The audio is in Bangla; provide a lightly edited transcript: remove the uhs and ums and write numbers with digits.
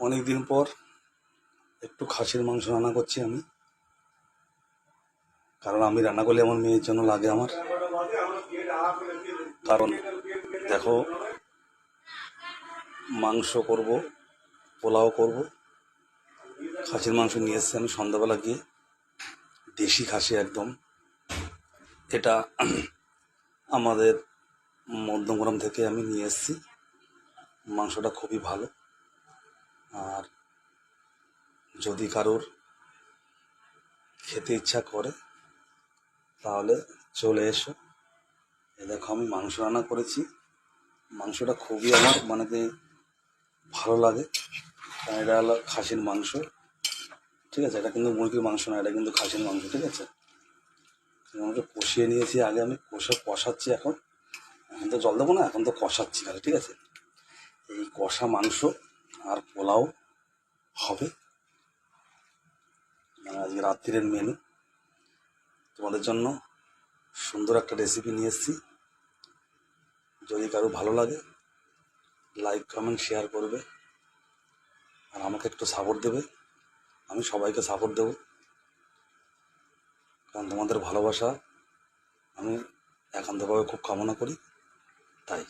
অনেক দিন পর একটু খাসির মাংস রান্না করছি আমি, কারণ আমি রান্না করলে আমার মেয়ের জন্য লাগে আমার। কারণ দেখো, মাংস করব, পোলাও করব। খাসির মাংস নিয়ে এসেছি আমি সন্ধ্যাবেলা গিয়ে, দেশি খাসি একদম। এটা আমাদের মধ্যমগ্রাম থেকে আমি নিয়ে এসেছি। মাংসটা খুবই ভালো। আর যদি কারোর খেতে ইচ্ছা করে তাহলে চলে এসো। দেখো আমি মাংস রান্না করেছি। মাংসটা খুবই আমার ভালো লাগে, কারণ এটা হলো খাসির মাংস। ঠিক আছে, এটা কিন্তু মুরগির মাংস না, এটা কিন্তু খাসির মাংস। ঠিক আছে, আমাকে কষিয়ে নিয়েছি আগে, আমি কষাচ্ছি এখন। এখন তো জল দেবো না, এখন তো কষাচ্ছি খালি। ঠিক আছে, এই কষা মাংস আর পোলাও হবে আজকে রাত্রির মেনু। তোমাদের জন্য সুন্দর একটা রেসিপি নিয়ে এসেছি। যদি কারো ভালো লাগে লাইক কমেন্ট শেয়ার করবে, আর আমাকে একটু সাপোর্ট দেবে। আমি সবাইকে সাপোর্ট দেবো, কারণ তোমাদের ভালোবাসা আমি একান্তভাবে খুব কামনা করি, তাই।